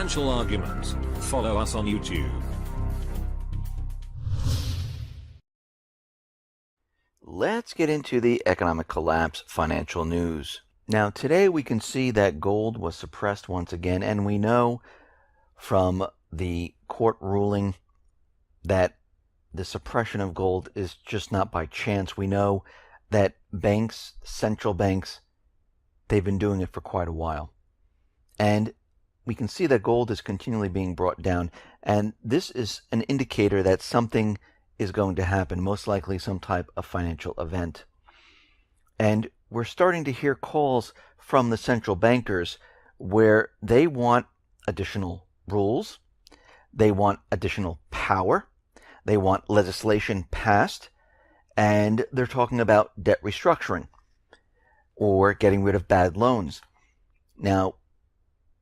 Financial Argument. Follow us on YouTube. Let's get into the economic collapse financial news. Now, today we can see that gold was suppressed once again, and we know from the court ruling that the suppression of gold is just not by chance. We know that banks, central banks, they've been doing it for quite a while. And we can see that gold is continually being brought down, and this is an indicator that something is going to happen, most likely some type of financial event. And we're starting to hear calls from the central bankers where they want additional rules, they want additional power, they want legislation passed, and they're talking about debt restructuring or getting rid of bad loans. Now,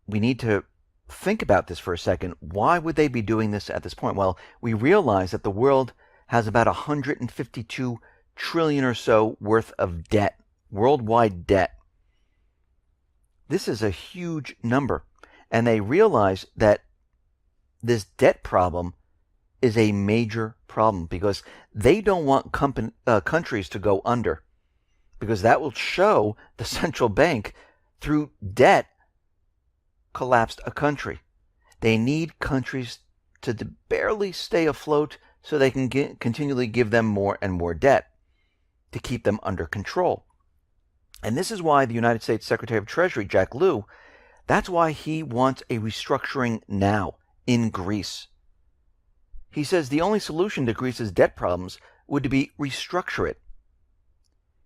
we need to think about this for a second. Why would they be doing this at this point? Well, we realize that the world has about 152 trillion or so worth of debt, worldwide debt. This is a huge number, and they realize that this debt problem is a major problem because they don't want countries to go under, because that will show the central bank through debt collapsed a country. They need countries to barely stay afloat so they can continually give them more and more debt to keep them under control. And this is why the United States Secretary of Treasury, Jack Lew, that's why he wants a restructuring now in Greece. He says the only solution to Greece's debt problems would be restructure it.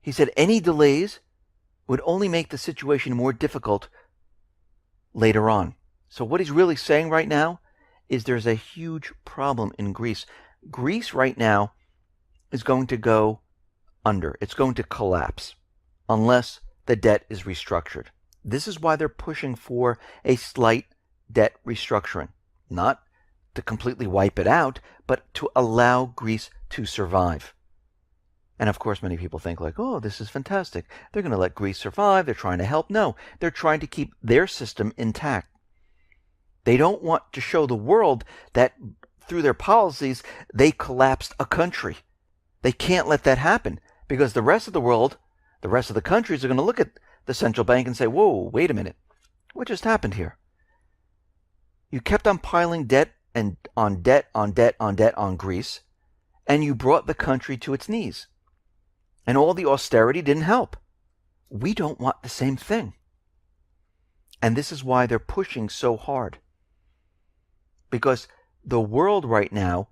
He said any delays would only make the situation more difficult later on. So what he's really saying right now is there's a huge problem in Greece. Greece right now is going to go under. It's going to collapse unless the debt is restructured. This is why they're pushing for a slight debt restructuring. Not to completely wipe it out, but to allow Greece to survive. And of course, many people think like, oh, this is fantastic. They're going to let Greece survive. They're trying to help. No, they're trying to keep their system intact. They don't want to show the world that through their policies, they collapsed a country. They can't let that happen because the rest of the world, the rest of the countries are going to look at the central bank and say, whoa, wait a minute. What just happened here? You kept on piling debt and on debt on debt on debt on Greece, and you brought the country to its knees. And all the austerity didn't help. We don't want the same thing. And this is why they're pushing so hard. Because the world right now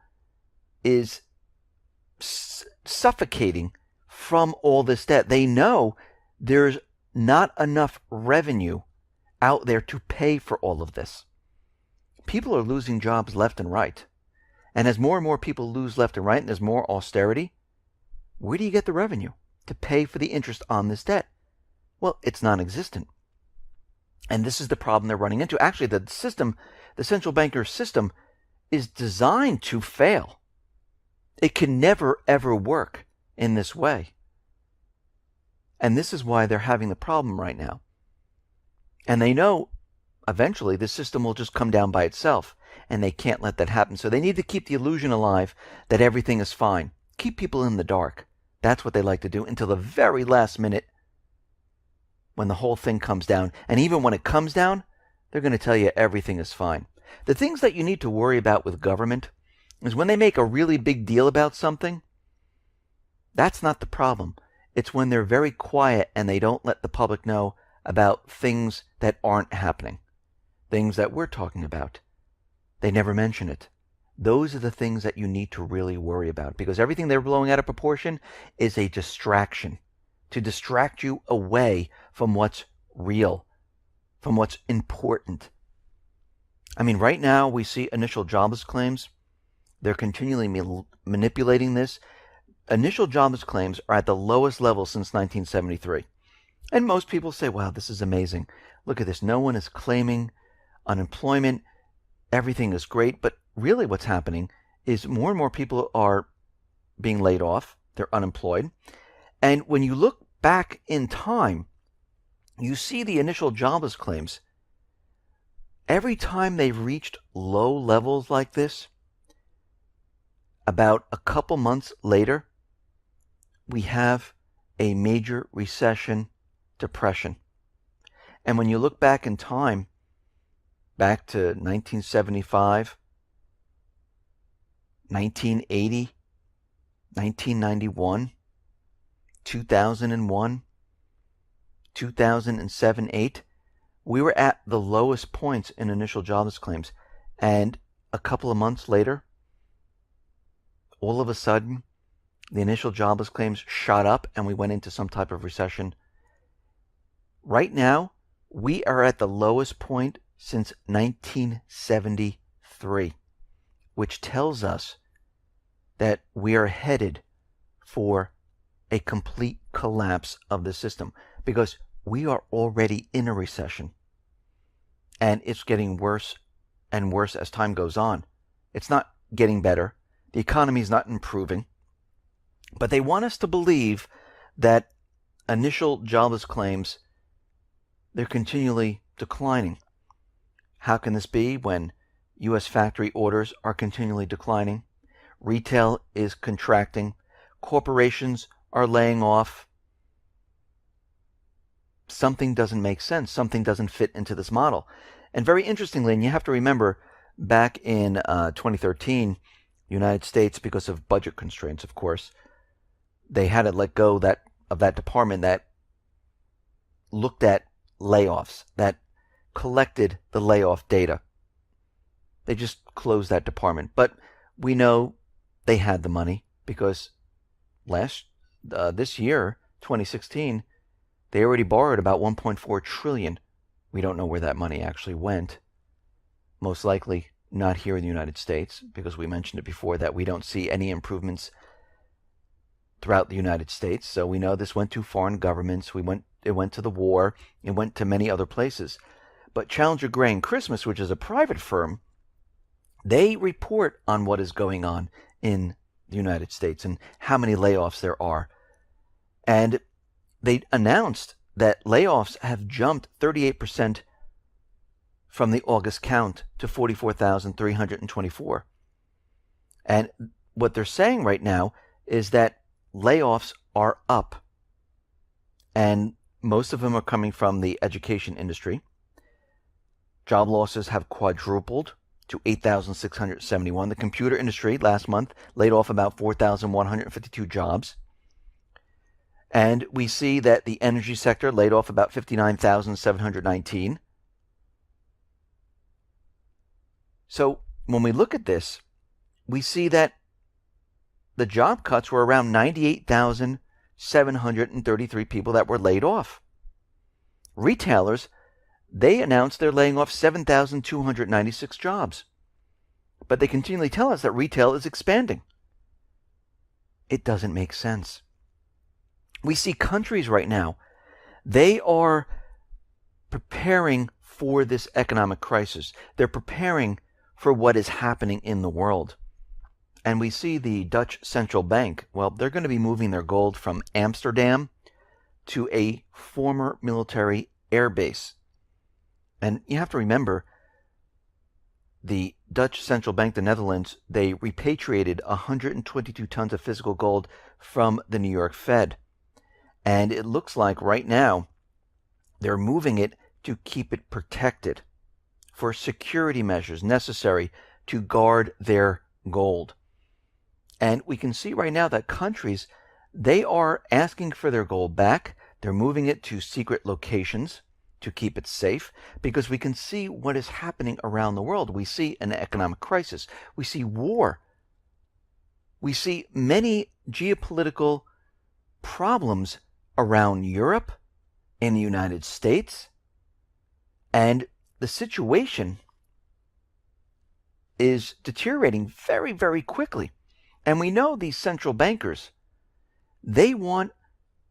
is suffocating from all this debt. They know there's not enough revenue out there to pay for all of this. People are losing jobs left and right. And as more and more people lose left and right and there's more austerity, where do you get the revenue to pay for the interest on this debt? Well, it's non-existent. And this is the problem they're running into. Actually, the system, the central banker system, is designed to fail. It can never, ever work in this way. And this is why they're having the problem right now. And they know eventually the system will just come down by itself, and they can't let that happen. So they need to keep the illusion alive that everything is fine. Keep people in the dark. That's what they like to do until the very last minute when the whole thing comes down. And even when it comes down, they're going to tell you everything is fine. The things that you need to worry about with government is when they make a really big deal about something, that's not the problem. It's when they're very quiet and they don't let the public know about things that aren't happening, things that we're talking about. They never mention it. Those are the things that you need to really worry about, because everything they're blowing out of proportion is a distraction to distract you away from what's real, from what's important. I mean, right now we see initial jobless claims. They're continually manipulating this. Initial jobless claims are at the lowest level since 1973. And most people say, wow, this is amazing. Look at this. No one is claiming unemployment. Everything is great. But really what's happening is more and more people are being laid off. They're unemployed. And when you look back in time, you see the initial jobless claims. every time they've reached low levels like this, about a couple months later, we have a major recession, depression. And when you look back in time, back to 1975, 1980, 1991, 2001, 2007-8, we were at the lowest points in initial jobless claims. And a couple of months later, all of a sudden, the initial jobless claims shot up and we went into some type of recession. Right now, we are at the lowest point since 1973, which tells us that we are headed for a complete collapse of the system, because we are already in a recession. And it's getting worse and worse as time goes on. It's not getting better. The economy is not improving. But they want us to believe that initial jobless claims, they're continually declining. How can this be when U.S. factory orders are continually declining? Retail is contracting. Corporations are laying off. Something doesn't make sense. Something doesn't fit into this model. And very interestingly, and you have to remember, back in 2013, the United States, because of budget constraints, of course, they had to let go of that department that looked at layoffs, that collected the layoff data. They just closed that department. But we know they had the money because this year, 2016, they already borrowed about $1.4 trillion. We don't know where that money actually went. Most likely not here in the United States, because we mentioned it before that we don't see any improvements throughout the United States. So we know this went to foreign governments. It went to the war. It went to many other places. But Challenger Gray and Christmas, which is a private firm, they report on what is going on in the United States and how many layoffs there are. And they announced that layoffs have jumped 38% from the August count to 44,324. And what they're saying right now is that layoffs are up. And most of them are coming from the education industry. Job losses have quadrupled to 8,671. The computer industry last month laid off about 4,152 jobs. And we see that the energy sector laid off about 59,719. So when we look at this, we see that the job cuts were around 98,733 people that were laid off. Retailers, they announced they're laying off 7,296 jobs. But they continually tell us that retail is expanding. It doesn't make sense. We see countries right now, they are preparing for this economic crisis. They're preparing for what is happening in the world. And we see the Dutch Central Bank, well, they're going to be moving their gold from Amsterdam to a former military air base. And you have to remember, the Dutch Central Bank, the Netherlands, they repatriated 122 tons of physical gold from the New York Fed. And it looks like right now they're moving it to keep it protected for security measures necessary to guard their gold. And we can see right now that countries, they are asking for their gold back. They're moving it to secret locations to keep it safe, because we can see what is happening around the world. We see an economic crisis. We see war. We see many geopolitical problems around Europe, in the United States, and the situation is deteriorating very, very quickly. And we know these central bankers, they want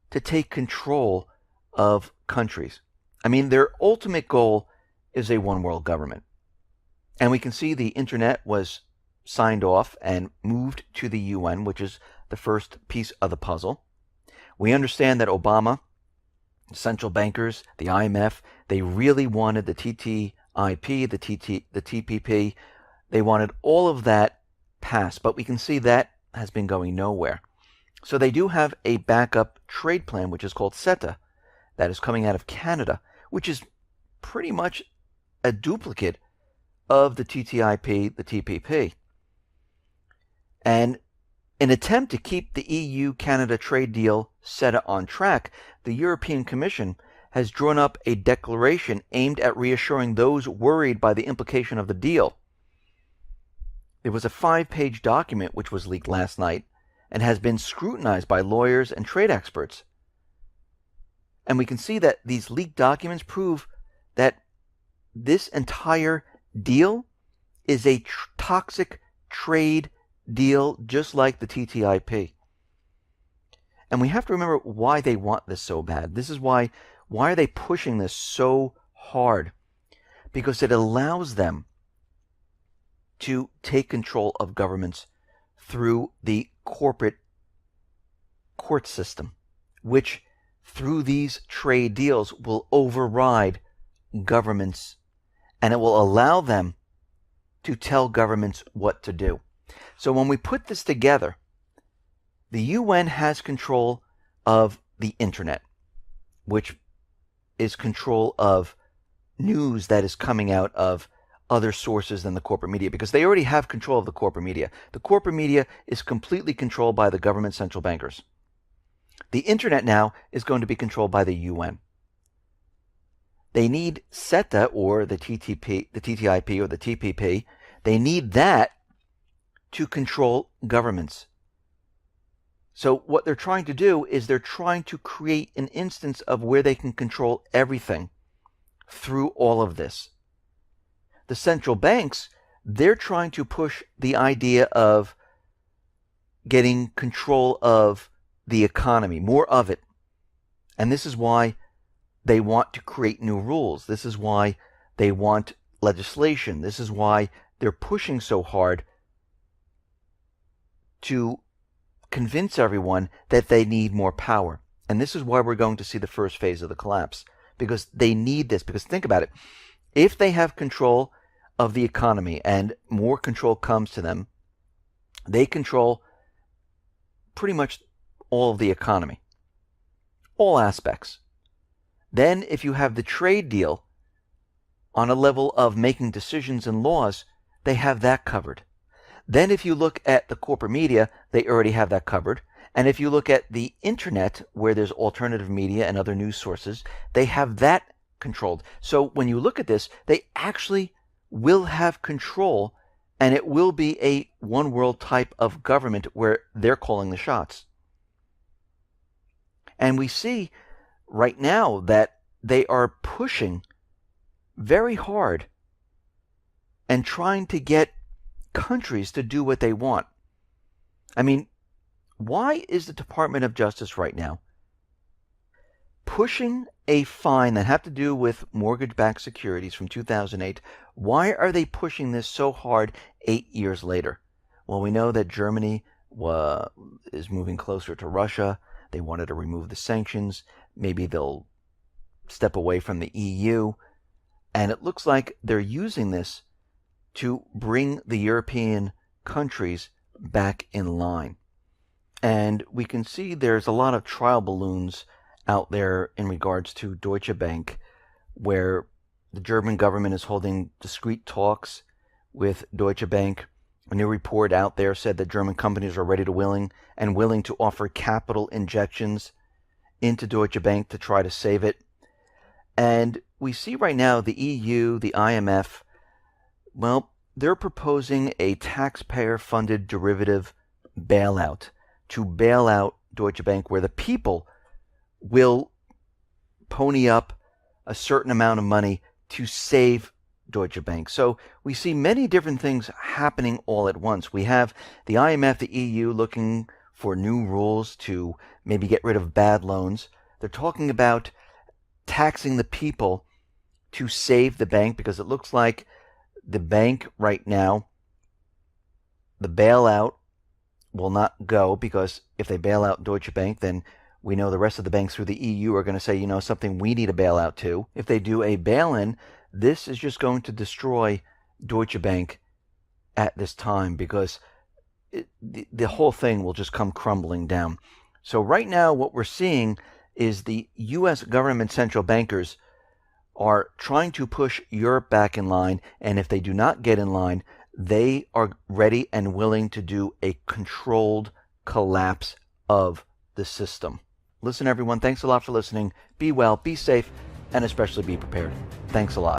to take control of countries. I mean, their ultimate goal is a one world government. And we can see the internet was signed off and moved to the UN, which is the first piece of the puzzle. We understand that Obama, central bankers, the IMF, they really wanted the TTIP the TPP. They wanted all of that passed, but we can see that has been going nowhere. So they do have a backup trade plan, which is called CETA, that is coming out of Canada, which is pretty much a duplicate of the TTIP, the TPP. And in an attempt to keep the EU-Canada trade deal CETA on track, the European Commission has drawn up a declaration aimed at reassuring those worried by the implication of the deal. It was a 5-page document which was leaked last night and has been scrutinized by lawyers and trade experts. And we can see that these leaked documents prove that this entire deal is a toxic trade deal, just like the TTIP. And we have to remember why they want this so bad. This is why are they pushing this so hard? Because it allows them to take control of governments through the corporate court system, which through these trade deals will override governments, and it will allow them to tell governments what to do. So when we put this together, the UN has control of the internet, which is control of news that is coming out of other sources than the corporate media, because they already have control of the corporate media. The corporate media is completely controlled by the government central bankers. The internet now is going to be controlled by the UN. They need CETA or the TTIP or the TPP. They need that to control governments. So what they're trying to do is they're trying to create an instance of where they can control everything through all of this. The central banks, they're trying to push the idea of getting control of the economy, more of it. And this is why they want to create new rules. This is why they want legislation. This is why they're pushing so hard to convince everyone that they need more power. And this is why we're going to see the first phase of the collapse, because they need this. Because think about it. If they have control of the economy and more control comes to them, they control pretty much all of the economy, all aspects. Then if you have the trade deal on a level of making decisions and laws, they have that covered. Then if you look at the corporate media, they already have that covered. And if you look at the internet, where there's alternative media and other news sources, they have that controlled. So when you look at this, they actually will have control, and it will be a one world type of government where they're calling the shots. And we see right now that they are pushing very hard and trying to get countries to do what they want. I mean, why is the Department of Justice right now pushing a fine that had to do with mortgage-backed securities from 2008? Why are they pushing this so hard 8 years later? Well, we know that Germany is moving closer to Russia. They wanted to remove the sanctions. Maybe they'll step away from the EU. And it looks like they're using this to bring the European countries back in line. And we can see there's a lot of trial balloons out there in regards to Deutsche Bank, where the German government is holding discreet talks with Deutsche Bank. A new report out there said that German companies are ready to willing to offer capital injections into Deutsche Bank to try to save it. And we see right now the EU, the IMF, well, they're proposing a taxpayer-funded derivative bailout to bail out Deutsche Bank, where the people will pony up a certain amount of money to save Deutsche Bank. So we see many different things happening all at once. We have the IMF, the EU looking for new rules to maybe get rid of bad loans. They're talking about taxing the people to save the bank, because it looks like the bank right now, the bailout will not go, because if they bail out Deutsche Bank, then we know the rest of the banks through the EU are going to say, you know something, we need a bailout too. If they do a bail-in, this is just going to destroy Deutsche Bank at this time, because the whole thing will just come crumbling down. So right now what we're seeing is the U.S. government central bankers are trying to push Europe back in line, and if they do not get in line, they are ready and willing to do a controlled collapse of the system. Listen, everyone, thanks a lot for listening. Be well, be safe, and especially be prepared. Thanks a lot.